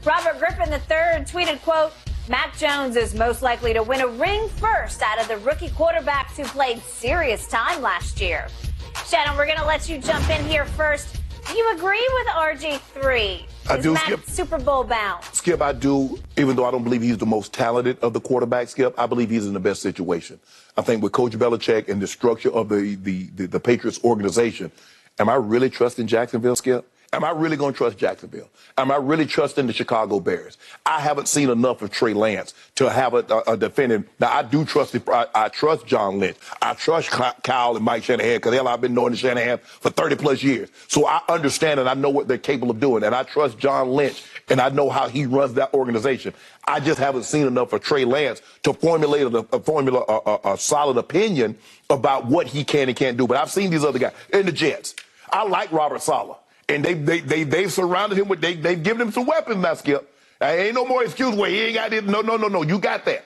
Robert Griffin III tweeted, quote, Mac Jones is most likely to win a ring first out of the rookie quarterbacks who played serious time last year. Shannon, we're going to let you jump in here first. Do you agree with RG3? I do, Mac Skip. Super Bowl bound? Skip, I do, even though I don't believe he's the most talented of the quarterbacks, Skip, I believe he's in the best situation. I think with Coach Belichick and the structure of the Patriots organization, am I really trusting Jacksonville, Skip? Am I really going to trust Jacksonville? Am I really trusting the Chicago Bears? I haven't seen enough of Trey Lance to have a defending. Now, I do trust I trust John Lynch. I trust Kyle and Mike Shanahan because, hell, I've been knowing Shanahan for 30-plus years. So I understand and I know what they're capable of doing. And I trust John Lynch, and I know how he runs that organization. I just haven't seen enough of Trey Lance to formulate a solid opinion about what he can and can't do. But I've seen these other guys. In the Jets, I like Robert Saleh. And they've surrounded him with, they've given him some weapons now, Skip. Ain't no more excuse where he ain't got it. No. You got that.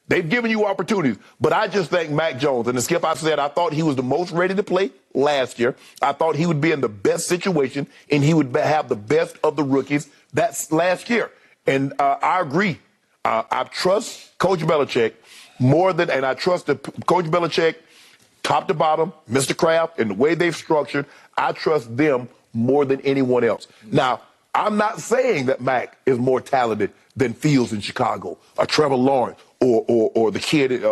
They've given you opportunities. But I just think Mac Jones, and the Skip, I said I thought he was the most ready to play last year. I thought he would be in the best situation, and he would have the best of the rookies. That's last year. And I agree. I trust Coach Belichick more than, and I trust Coach Belichick, top to bottom, Mr. Kraft, and the way they've structured, I trust them more than anyone else. Now, I'm not saying that Mac is more talented than Fields in Chicago, or Trevor Lawrence, or the kid,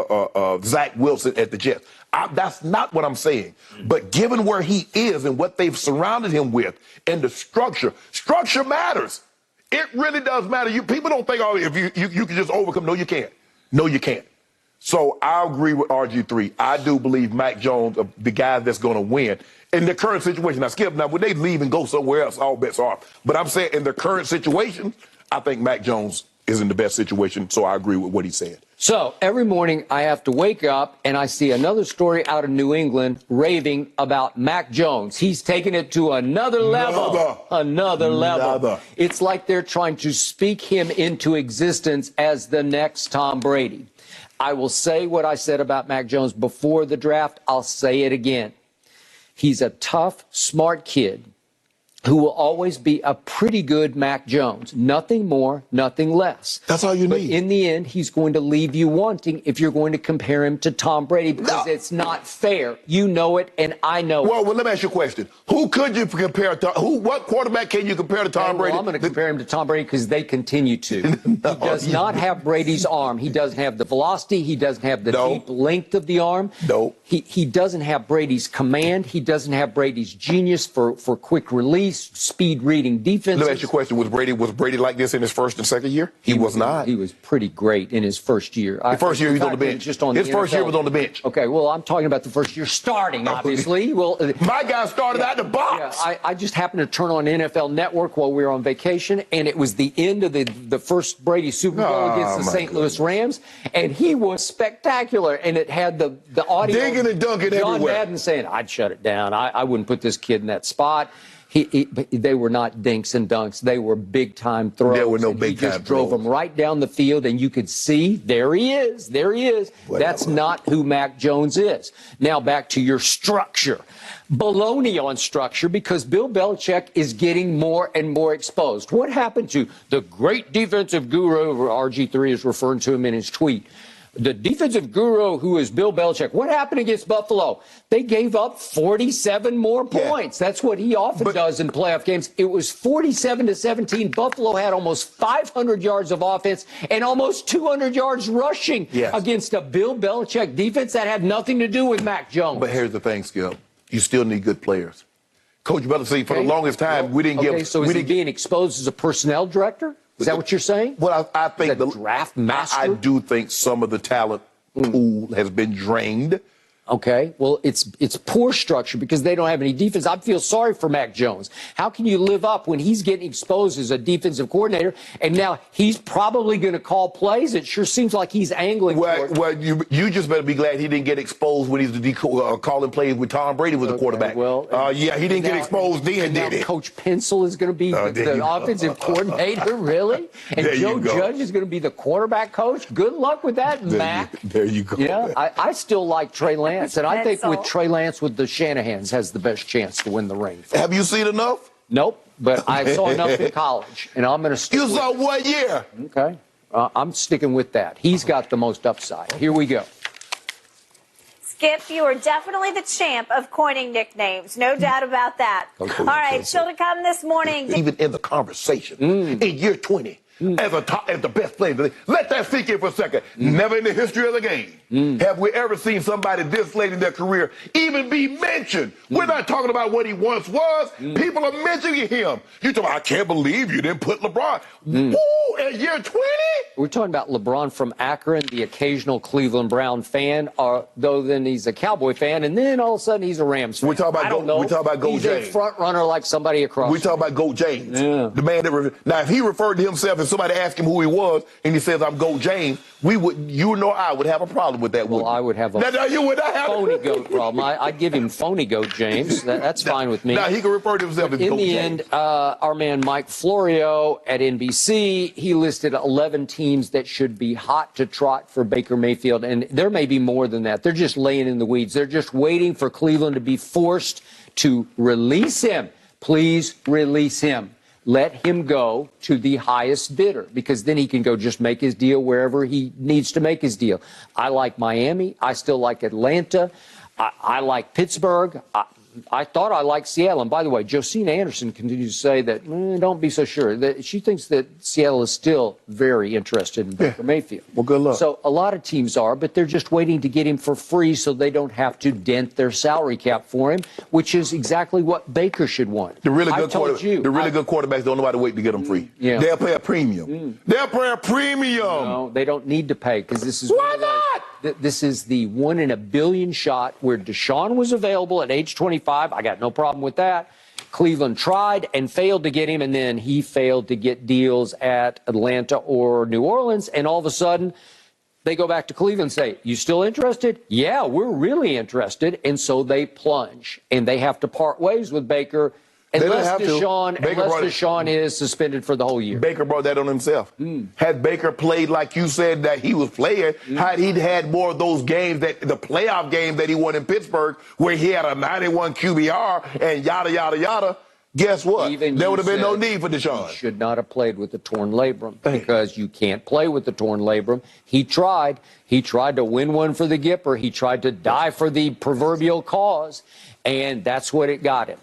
Zach Wilson at the Jets. That's not what I'm saying. But given where he is and what they've surrounded him with and the structure matters. It really does matter. People don't think, oh, if you can just overcome. No, you can't. No, you can't. So I agree with RG3. I do believe Mac Jones, the guy that's going to win. In the current situation, now, Skip, now, when they leave and go somewhere else, all bets are off. But I'm saying in the current situation, I think Mac Jones is in the best situation, so I agree with what he said. So every morning I have to wake up and I see another story out of New England raving about Mac Jones. He's taking it to another level. Another level. It's like they're trying to speak him into existence as the next Tom Brady. I will say what I said about Mac Jones before the draft. I'll say it again. He's a tough, smart kid who will always be a pretty good Mac Jones. Nothing more, nothing less. That's all you need. But in the end, he's going to leave you wanting if you're going to compare him to Tom Brady because it's not fair. You know it, and I know it. Well, let me ask you a question. Who could you compare to? What quarterback can you compare to Tom Brady? Well, I'm going to compare him to Tom Brady because they continue to. He does not have Brady's arm. He doesn't have the velocity. He doesn't have the deep length of the arm. No. He doesn't have Brady's command. He doesn't have Brady's genius for quick release, speed reading defense. Let me ask you a question. Was Brady like this in his first and second year? He was not. He was pretty great in his first year. The first year he was on the bench. His first year was on the bench. Okay, well, I'm talking about the first year starting, obviously. Well, my guy started out the box. Yeah, I just happened to turn on NFL Network while we were on vacation, and it was the end of the first Brady Super Bowl against the St. Louis Rams, and he was spectacular. And it had the audio. Digging and dunking John everywhere. Madden saying, I'd shut it down. I wouldn't put this kid in that spot. They were not dinks and dunks. They were big-time throws. There were no big-time throws. He just drove them right down the field, and you could see, there he is. There he is. That's not who Mac Jones is. Now back to your structure. Baloney on structure because Bill Belichick is getting more and more exposed. What happened to the great defensive guru, RG3 is referring to him in his tweet, the defensive guru who is Bill Belichick? What happened against Buffalo? They gave up 47 more points. That's what he often does in playoff games. It was 47-17. Buffalo had almost 500 yards of offense and almost 200 yards rushing against a Bill Belichick defense that had nothing to do with Mac Jones. But here's the thing, Skip. You still need good players. Coach Belichick, for the longest time, we didn't give. So is he being exposed as a personnel director? Is that what you're saying? Well, I think the draft master. I do think some of the talent pool has been drained. Okay, well, it's poor structure because they don't have any defense. I feel sorry for Mac Jones. How can you live up when he's getting exposed as a defensive coordinator, and now he's probably going to call plays? It sure seems like he's angling for it. Well, you just better be glad he didn't get exposed when he's calling plays with Tom Brady was the quarterback. Well, yeah, he didn't get exposed then, did he? Coach Pencil is going to be the offensive coordinator, really? And Joe Judge is going to be the quarterback coach? Good luck with that, Mac. There you go. Yeah, I still like Trey Lance. And I think with Trey Lance with the Shanahans has the best chance to win the ring. Have you seen enough? Nope. but I saw enough in college, and I'm going to stick You with saw it. what year? Okay. I'm sticking with that. He's got the most upside. Here we go. Skip, you are definitely the champ of coining nicknames. No doubt about that. All right, still to come this morning. Even in the conversation, in year 20, as the best player, let that sink in for a second. Never in the history of the game have we ever seen somebody this late in their career even be mentioned. We're not talking about what he once was. People are mentioning him. You talking about, I can't believe you didn't put LeBron. Woo, at year 20? We're talking about LeBron from Akron, the occasional Cleveland Brown fan, though then he's a Cowboy fan, and then all of a sudden he's a Rams fan. We talk about Goat He's James. a front runner like somebody across. We talk about Goat James. Yeah. The man that now, if he referred to himself and somebody asked him who he was, and he says, I'm Goat James, you nor I would have a problem with that. Well, I would have a you would not have phony goat problem. I'd give him phony Goat James. That's fine with me. Now, he can refer to himself as Goat James. In the end, our man Mike Florio at NBC, he listed 11 teams that should be hot to trot for Baker Mayfield, and there may be more than that. They're just laying in the weeds. They're just waiting for Cleveland to be forced to release him. Please release him. Let him go to the highest bidder, because then he can go just make his deal wherever he needs to make his deal. I like Miami. I still like Atlanta. I like Pittsburgh. I thought I liked Seattle. And by the way, Josina Anderson continues to say that, don't be so sure. That she thinks that Seattle is still very interested in Baker Mayfield. Well, good luck. So a lot of teams are, but they're just waiting to get him for free so they don't have to dent their salary cap for him, which is exactly what Baker should want. The really good quarterbacks don't know how to wait to get them free. Yeah. They'll pay a premium. They'll pay a premium. No, they don't need to pay, because this is why not? This is the 1 in a billion shot where Deshaun was available at age 25. I got no problem with that. Cleveland tried and failed to get him, and then he failed to get deals at Atlanta or New Orleans, and all of a sudden they go back to Cleveland and say, you still interested? Yeah, we're really interested. And so they plunge, and they have to part ways with Baker unless Deshaun is suspended for the whole year. Baker brought that on himself. Had Baker played like you said that he was playing, had he had more of those games, the playoff games that he won in Pittsburgh, where he had a 91 QBR and yada, yada, yada, guess what? There would have been no need for Deshaun. He should not have played with the torn labrum, because you can't play with the torn labrum. He tried. He tried to win one for the Gipper. He tried to die for the proverbial cause, and that's what it got him.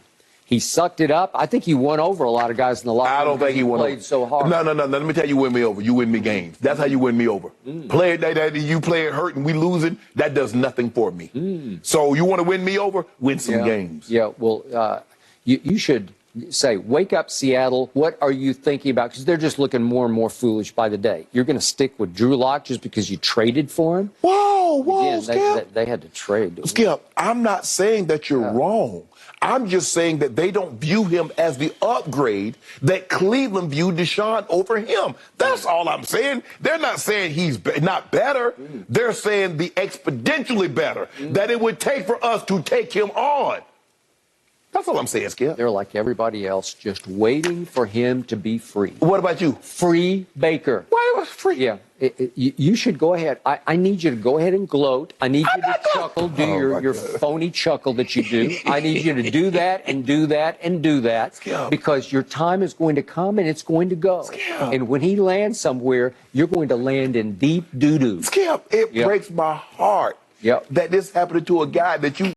He sucked it up. I think he won over a lot of guys in the locker room. I don't think he won played so hard. No. Let me tell you, you win me over. You win me games. That's how you win me over. Play it, you play it hurt and we losing. That does nothing for me. So you want to win me over? Win some games. Yeah. Well, you should say, wake up, Seattle. What are you thinking about? Because they're just looking more and more foolish by the day. You're going to stick with Drew Lock just because you traded for him? Whoa, Skip. They had to trade. Skip, I'm not saying that you're wrong. I'm just saying that they don't view him as the upgrade that Cleveland viewed Deshaun over him. That's all I'm saying. They're not saying he's not better. They're saying the exponentially better that it would take for us to take him on. That's all I'm saying, Skip. They're like everybody else, just waiting for him to be free. What about you? Free Baker. Why was free? Yeah. You should go ahead. I need you to go ahead and gloat. I need you to chuckle, do your phony chuckle that you do. I need you to do that and do that and do that. Skip. Because your time is going to come and it's going to go. Skip. And when he lands somewhere, you're going to land in deep doo-doo. Skip, it breaks my heart that this happened to a guy that you